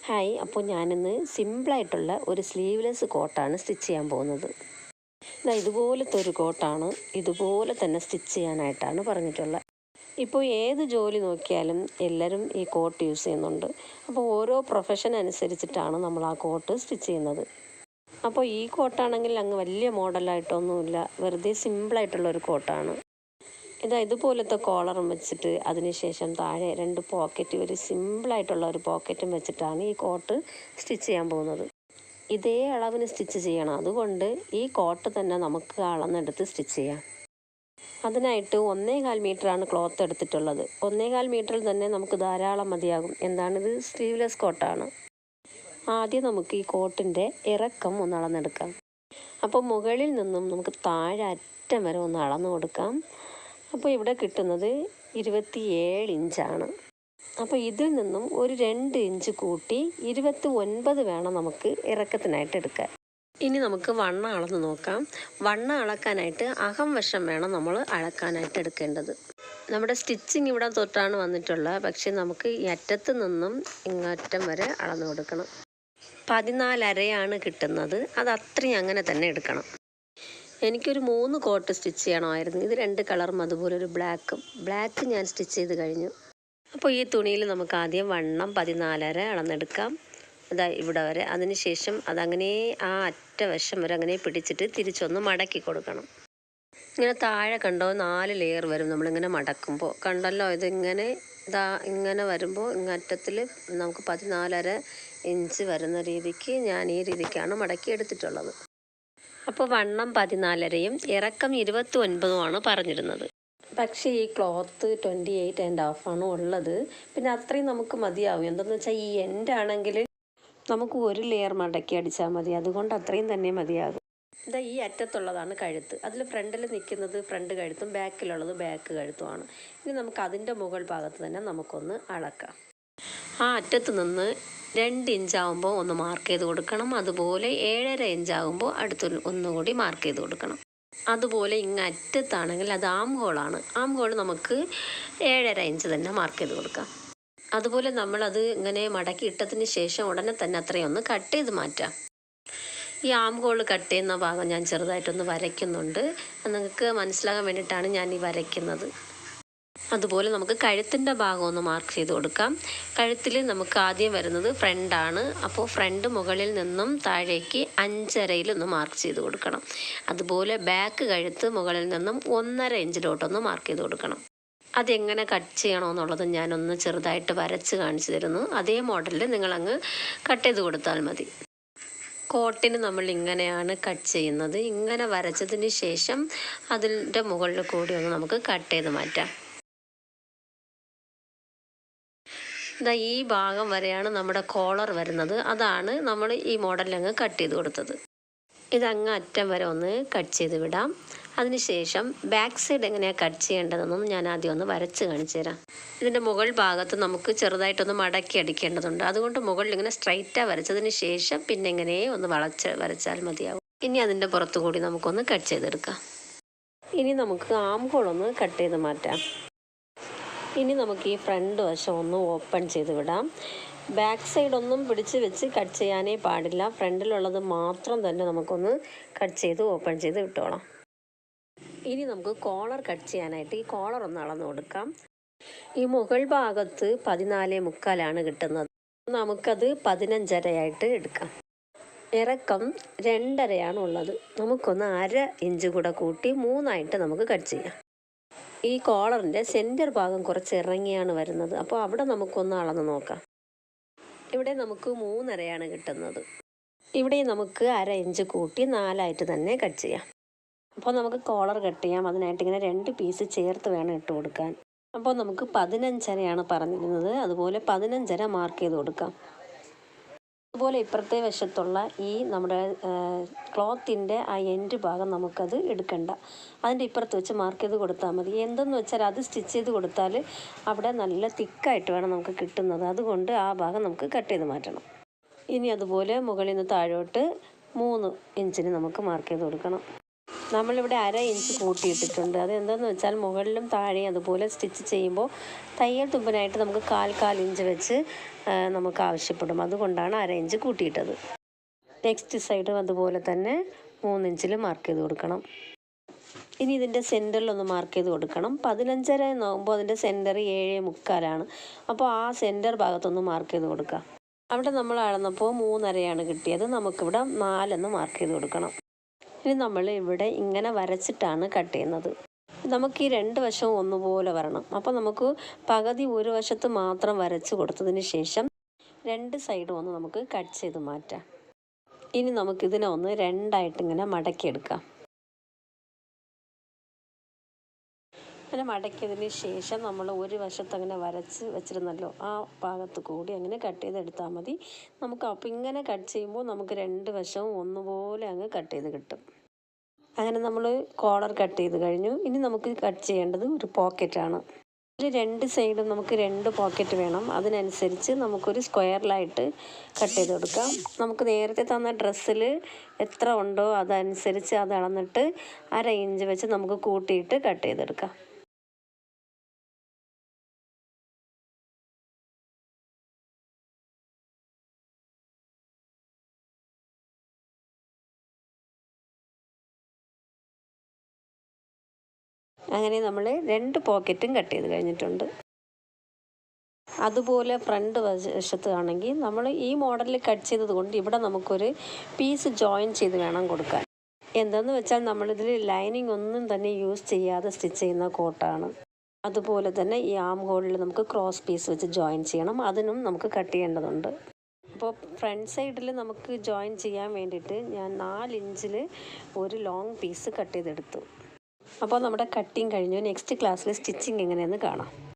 Hi, അപ്പോൾ ഞാനിന്ന് സിമ്പിളായിട്ടുള്ള ഒരു സ്ലീവ്ലെസ് കോട്ടാണ് സ്റ്റിച്ച് ചെയ്യാൻ പോകുന്നത്. ഇതുപോലത്തെ ഒരു കോട്ടാണ് ഇതുപോലെ തന്നെ സ്റ്റിച്ച് ചെയ്യാനായിട്ടാണ് പറഞ്ഞിട്ടുള്ളത്. ഇപ്പോൾ ഏത് ജോലി നോക്കിയാലും എല്ലാവരും ഈ കോട്ട് യൂസ് ചെയ്യുന്നുണ്ട്. അപ്പോൾ ഓരോ പ്രൊഫഷൻ അനുസരിച്ചിട്ടാണ് നമ്മൾ ആ കോട്ട് സ്റ്റിച്ച് ചെയ്യുന്നത്. അപ്പോൾ ഈ കോട്ടാണെങ്കിൽ അങ്ങ് വലിയ മോഡലായിട്ടൊന്നുമില്ല, വെറുതെ സിമ്പിളായിട്ടുള്ളൊരു കോട്ടാണ്. ഇതുപോലത്തെ കോളറും വെച്ചിട്ട് അതിനുശേഷം താഴെ 2 പോക്കറ്റ്, ഒരു സിമ്പിളായിട്ടുള്ള ഒരു പോക്കറ്റും വെച്ചിട്ടാണ് ഈ കോട്ട് സ്റ്റിച്ച് ചെയ്യാൻ പോകുന്നത്. ഇതേ അളവിന് സ്റ്റിച്ച് ചെയ്യണം, അതുകൊണ്ട് ഈ കോട്ട് തന്നെ നമുക്ക് അളന്നെടുത്ത് സ്റ്റിച്ച് ചെയ്യാം. അതിനായിട്ട് 1.25 മീറ്ററാണ് ക്ലോത്ത് എടുത്തിട്ടുള്ളത്. 1.25 മീറ്ററിൽ തന്നെ നമുക്ക് ധാരാളം മതിയാകും. എന്താണിത്? സ്ലീവ്ലെസ് കോട്ടാണ്. ആദ്യം നമുക്ക് ഈ കോട്ടിൻ്റെ ഇറക്കം ഒന്ന് അളന്നെടുക്കാം. അപ്പോൾ മുകളിൽ നിന്നും നമുക്ക് താഴെ അറ്റം വരെ ഒന്ന് അളന്നു കൊടുക്കാം. അപ്പോൾ ഇവിടെ കിട്ടുന്നത് 27 ഇഞ്ചാണ്. അപ്പോൾ ഇതിൽ നിന്നും ഒരു 2 ഇഞ്ച് കൂട്ടി 29 വേണം നമുക്ക് ഇറക്കത്തിനായിട്ട് എടുക്കാൻ. ഇനി നമുക്ക് വണ്ണം അളന്ന് നോക്കാം. വണ്ണം അളക്കാനായിട്ട് അകം വശം വേണം നമ്മൾ അളക്കാനായിട്ട് എടുക്കേണ്ടത്. നമ്മുടെ സ്റ്റിച്ചിങ് ഇവിടെ തൊട്ടാണ് വന്നിട്ടുള്ളത്, പക്ഷേ നമുക്ക് ഈ അറ്റത്ത് നിന്നും ഇങ്ങറ്റം വരെ അളന്ന് കൊടുക്കണം. 14.5 കിട്ടുന്നത്. അത് അത്രയും അങ്ങനെ തന്നെ എടുക്കണം. എനിക്കൊരു 3 കോട്ട് സ്റ്റിച്ച് ചെയ്യണമായിരുന്നു. ഇത് 2 കളറും അതുപോലെ ഒരു ബ്ലാക്ക് ഞാൻ സ്റ്റിച്ച് ചെയ്ത് കഴിഞ്ഞു. അപ്പോൾ ഈ തുണിയിൽ നമുക്ക് ആദ്യം വണ്ണം 14.5 അളന്നെടുക്കാം. ഇവിടെ വരെ. അതിനുശേഷം അതങ്ങനെ ആ അറ്റവശം വരെ അങ്ങനെ പിടിച്ചിട്ട് തിരിച്ചൊന്ന് മടക്കി കൊടുക്കണം. ഇങ്ങനെ താഴെ കണ്ടോ 4 ലെയർ വരും നമ്മളിങ്ങനെ മടക്കുമ്പോൾ. കണ്ടല്ലോ, ഇതിങ്ങനെ ഇങ്ങനെ വരുമ്പോൾ ഇങ്ങറ്റത്തിൽ നമുക്ക് 14.5 ഇഞ്ച് വരുന്ന രീതിക്ക് ഞാൻ ഈ രീതിക്കാണ് മടക്കി എടുത്തിട്ടുള്ളത്. അപ്പോൾ വണ്ണം 14.5യും ഇറക്കം 29 പറഞ്ഞിരുന്നത്. പക്ഷേ ഈ ക്ലോത്ത് 28.5 ഉള്ളത്. പിന്നെ അത്രയും നമുക്ക് മതിയാവും. എന്തെന്ന് വെച്ചാൽ ഈ എൻഡാണെങ്കിൽ നമുക്ക് 1 ലെയർ മടക്കി അടിച്ചാൽ മതി, അതുകൊണ്ട് അത്രയും തന്നെ മതിയാകും. ഈ അറ്റത്തുള്ളതാണ് കഴുത്ത്. അതിൽ ഫ്രണ്ടിൽ നിൽക്കുന്നത് ഫ്രണ്ട് കഴുത്തും ബാക്കിലുള്ളത് ബാക്ക് കഴുത്തുമാണ്. ഇനി നമുക്ക് അതിൻ്റെ മുകൾ ഭാഗത്ത് തന്നെ നമുക്കൊന്ന് അളക്കാം. ആ അറ്റത്ത് നിന്ന് 2 ഇഞ്ചാകുമ്പോൾ ഒന്ന് മാർക്ക് ചെയ്ത് കൊടുക്കണം. അതുപോലെ 7.5 ഇഞ്ചാകുമ്പോൾ അടുത്തൊരു ഒന്നുകൂടി മാർക്ക് ചെയ്ത് കൊടുക്കണം. അതുപോലെ അറ്റത്താണെങ്കിൽ അത് ആം ഹോളാണ്. ആം ഹോൾ നമുക്ക് 7.5 ഇഞ്ച് തന്നെ മാർക്ക് ചെയ്ത് കൊടുക്കാം. അതുപോലെ നമ്മളത് ഇങ്ങനെ മടക്കി ഇട്ടതിന് ശേഷം ഉടനെ തന്നെ അത്രയൊന്ന് കട്ട് ചെയ്ത് മാറ്റാം. ഈ ആം ഹോൾ കട്ട് ചെയ്യുന്ന ഭാഗം ഞാൻ ചെറുതായിട്ടൊന്ന് വരയ്ക്കുന്നുണ്ട്. നിങ്ങൾക്ക് മനസ്സിലാകാൻ വേണ്ടിയിട്ടാണ് ഞാൻ ഈ വരയ്ക്കുന്നത്. അതുപോലെ നമുക്ക് കഴുത്തിൻ്റെ ഭാഗം ഒന്ന് മാർക്ക് ചെയ്ത് കൊടുക്കാം. കഴുത്തിൽ നമുക്ക് ആദ്യം വരുന്നത് ഫ്രണ്ടാണ്. അപ്പോൾ ഫ്രണ്ട് മുകളിൽ നിന്നും താഴേക്ക് 5.5 ഒന്ന് മാർക്ക് ചെയ്ത് കൊടുക്കണം. അതുപോലെ ബാക്ക് കഴുത്ത് മുകളിൽ നിന്നും 1.5 ഇഞ്ചിലോട്ടൊന്ന് മാർക്ക് ചെയ്ത് കൊടുക്കണം. അതെങ്ങനെ കട്ട് ചെയ്യണമെന്നുള്ളത് ഞാനൊന്ന് ചെറുതായിട്ട് വരച്ച് കാണിച്ചു തരുന്നു. അതേ മോഡലിൽ നിങ്ങളങ്ങ് കട്ട് ചെയ്ത് കൊടുത്താൽ മതി. കോട്ടിന് നമ്മൾ ഇങ്ങനെയാണ് കട്ട് ചെയ്യുന്നത്. ഇങ്ങനെ വരച്ചതിന് ശേഷം അതിൻ്റെ മുകളിൽ കൂടി ഒന്ന് നമുക്ക് കട്ട് ചെയ്ത് മാറ്റാം. ഈ ഭാഗം വരെയാണ് നമ്മുടെ കോളർ വരുന്നത്. അതാണ് നമ്മൾ ഈ മോഡലിലങ്ങ് കട്ട് ചെയ്ത് കൊടുത്തത്. ഇതങ്ങ് അറ്റം വരെ ഒന്ന് കട്ട് ചെയ്ത് വിടാം. അതിനുശേഷം ബാക്ക് സൈഡ് എങ്ങനെയാണ് കട്ട് ചെയ്യേണ്ടതെന്നും ഞാൻ ആദ്യം ഒന്ന് വരച്ച് കാണിച്ചു തരാം. ഇതിൻ്റെ മുകൾ ഭാഗത്ത് നമുക്ക് ചെറുതായിട്ടൊന്ന് മടക്കി അടിക്കേണ്ടതുണ്ട്. അതുകൊണ്ട് മുകളിൽ ഇങ്ങനെ സ്ട്രൈറ്റാണ് വരച്ചതിന് ശേഷം പിന്നെ ഇങ്ങനെ ഒന്ന് വരച്ചാൽ മതിയാവും. ഇനി അതിൻ്റെ പുറത്തു കൂടി നമുക്കൊന്ന് കട്ട് ചെയ്തെടുക്കാം. ഇനി നമുക്ക് ആം ഹോൾ ഒന്ന് കട്ട് ചെയ്ത് മാറ്റാം. ഇനി നമുക്ക് ഈ ഫ്രണ്ട് വശം ഒന്ന് ഓപ്പൺ ചെയ്ത് വിടാം. ബാക്ക് സൈഡ് ഒന്നും പിടിച്ച് വെച്ച് കട്ട് ചെയ്യാനേ പാടില്ല. ഫ്രണ്ടിലുള്ളത് മാത്രം തന്നെ നമുക്കൊന്ന് കട്ട് ചെയ്ത് ഓപ്പൺ ചെയ്ത് വിട്ടോളാം. ഇനി നമുക്ക് കോളർ കട്ട് ചെയ്യാനായിട്ട് ഈ കോളർ ഒന്ന് അളന്ന് കൊടുക്കാം. ഈ മുകൾ ഭാഗത്ത് 14.25 കിട്ടുന്നത്. നമുക്കത് 15.5 എടുക്കാം. ഇറക്കം 2.5 ഉള്ളത്. നമുക്കൊന്ന് 1/2 ഇഞ്ച് കൂടെ കൂട്ടി 3 നമുക്ക് കട്ട് ചെയ്യാം. ഈ കോളറിൻ്റെ സെൻറ്റർ ഭാഗം കുറച്ച് ഇറങ്ങിയാണ് വരുന്നത്. അപ്പോൾ അവിടെ നമുക്കൊന്ന് അളന്ന് നോക്കാം. ഇവിടെ നമുക്ക് 3.5 കിട്ടുന്നത്. ഇവിടെ നമുക്ക് 1/2 ഇഞ്ച് കൂട്ടി 4 തന്നെ കട്ട് ചെയ്യാം. അപ്പോൾ നമുക്ക് കോളർ കട്ട് ചെയ്യാം. അതിനായിട്ട് ഇങ്ങനെ 2 പീസ് ചേർത്ത് വേണം ഇട്ട് കൊടുക്കാൻ. അപ്പോൾ നമുക്ക് 15.5 പറഞ്ഞിരുന്നത്. അതുപോലെ 15.5 മാർക്ക് ചെയ്ത് കൊടുക്കാം. അതുപോലെ ഇപ്പുറത്തെ വശത്തുള്ള ഈ നമ്മുടെ ക്ലോത്തിൻ്റെ ആ എൻഡ് ഭാഗം നമുക്കത് എടുക്കണ്ട. അതിൻ്റെ ഇപ്പുറത്ത് വെച്ച് മാർക്ക് ചെയ്ത് കൊടുത്താൽ മതി. എന്തെന്ന് വെച്ചാൽ അത് സ്റ്റിച്ച് ചെയ്ത് കൊടുത്താൽ അവിടെ നല്ല തിക്കായിട്ട് വേണം നമുക്ക് കിട്ടുന്നത്. അതുകൊണ്ട് ആ ഭാഗം നമുക്ക് കട്ട് ചെയ്ത് മാറ്റണം. ഇനി അതുപോലെ മുകളിൽ നിന്ന് താഴോട്ട് 3 ഇഞ്ചിന് നമുക്ക് മാർക്ക് ചെയ്ത് കൊടുക്കണം. നമ്മളിവിടെ 1/2 ഇഞ്ച് കൂട്ടിയിട്ടിട്ടുണ്ട്. അതെന്താണെന്ന് വെച്ചാൽ മുകളിലും താഴെയും അതുപോലെ സ്റ്റിച്ച് ചെയ്യുമ്പോൾ തയ്യൽ തുമ്പിനായിട്ട് നമുക്ക് 1/4 ഇഞ്ച് വെച്ച് നമുക്ക് ആവശ്യപ്പെടും. അതുകൊണ്ടാണ് 1/2 ഇഞ്ച് കൂട്ടിയിട്ടത്. നെക്സ്റ്റ് സൈഡും അതുപോലെ തന്നെ 3 ഇഞ്ചിൽ മാർക്ക് ചെയ്ത് കൊടുക്കണം. ഇനി ഇതിൻ്റെ സെൻറ്ററിലൊന്ന് മാർക്ക് ചെയ്ത് കൊടുക്കണം. 15.5 നോക്കുമ്പോൾ അതിൻ്റെ സെൻറ്റർ 7.75 അപ്പോൾ ആ സെൻറ്റർ ഭാഗത്തൊന്ന് മാർക്ക് ചെയ്ത് കൊടുക്കുക. അവിടെ നമ്മൾ അളന്നപ്പോൾ 3.5 കിട്ടിയത്. നമുക്കിവിടെ 4 മാർക്ക് ചെയ്ത് കൊടുക്കണം. ഇനി നമ്മൾ ഇവിടെ ഇങ്ങനെ വരച്ചിട്ടാണ് കട്ട് ചെയ്യുന്നത്. നമുക്ക് ഈ 2 വശവും ഒന്നുപോലെ വരണം. അപ്പോൾ നമുക്ക് പകുതി ഒരു വശത്ത് മാത്രം വരച്ച് കൊടുത്തതിന് ശേഷം 2 സൈഡും ഒന്ന് നമുക്ക് കട്ട് ചെയ്ത് മാറ്റാം. ഇനി നമുക്കിതിനെ ഒന്ന് 2ആയിട്ട് ഇങ്ങനെ മടക്കിയെടുക്കാം. അങ്ങനെ മടക്കിയതിന് ശേഷം നമ്മൾ ഒരു വശത്ത് അങ്ങനെ വരച്ച് വെച്ചിരുന്നല്ലോ, ആ ഭാഗത്ത് കൂടി അങ്ങനെ കട്ട് ചെയ്തെടുത്താൽ മതി. നമുക്ക് അപ്പോൾ ഇങ്ങനെ കട്ട് ചെയ്യുമ്പോൾ നമുക്ക് 2 വശവും ഒന്നുപോലെ അങ്ങ് കട്ട് ചെയ്ത് കിട്ടും. അങ്ങനെ നമ്മൾ കോളർ കട്ട് ചെയ്ത് കഴിഞ്ഞു. ഇനി നമുക്ക് കട്ട് ചെയ്യേണ്ടത് ഒരു പോക്കറ്റാണ്. ഒരു 2 സൈഡും നമുക്ക് 2 പോക്കറ്റ് വേണം. അതിനനുസരിച്ച് നമുക്കൊരു സ്ക്വയറിലായിട്ട് കട്ട് ചെയ്ത് കൊടുക്കാം. നമുക്ക് നേരത്തെ തന്ന ഡ്രസ്സിൽ എത്ര ഉണ്ടോ അതനുസരിച്ച് അത് അളന്നിട്ട് 1/2 ഇഞ്ച് വെച്ച് നമുക്ക് കൂട്ടിയിട്ട് കട്ട് ചെയ്തെടുക്കാം. അങ്ങനെ നമ്മൾ 2 പോക്കറ്റും കട്ട് ചെയ്ത് കഴിഞ്ഞിട്ടുണ്ട്. അതുപോലെ ഫ്രണ്ട് വശത്ത് ആണെങ്കിൽ നമ്മൾ ഈ മോഡലിൽ കട്ട് ചെയ്തത് കൊണ്ട് ഇവിടെ നമുക്കൊരു പീസ് ജോയിൻ ചെയ്ത് വേണം കൊടുക്കാൻ. എന്താണെന്ന് വെച്ചാൽ നമ്മളിതിൽ ലൈനിങ് ഒന്നും തന്നെ യൂസ് ചെയ്യാതെ സ്റ്റിച്ച് ചെയ്യുന്ന കോട്ടാണ്. അതുപോലെ തന്നെ ഈ ആം ഹോളിൽ നമുക്ക് ക്രോസ് പീസ് വെച്ച് ജോയിൻ ചെയ്യണം. അതിനും നമുക്ക് കട്ട് ചെയ്യേണ്ടതുണ്ട്. അപ്പോൾ ഫ്രണ്ട് സൈഡിൽ നമുക്ക് ജോയിൻ ചെയ്യാൻ വേണ്ടിയിട്ട് ഞാൻ 4 ഇഞ്ചിൽ ഒരു ലോങ് പീസ് കട്ട് ചെയ്തെടുത്തു. അപ്പോൾ നമ്മുടെ കട്ടിങ് കഴിഞ്ഞു. നെക്സ്റ്റ് ക്ലാസ്സിൽ സ്റ്റിച്ചിങ് എങ്ങനെയെന്ന് കാണാം.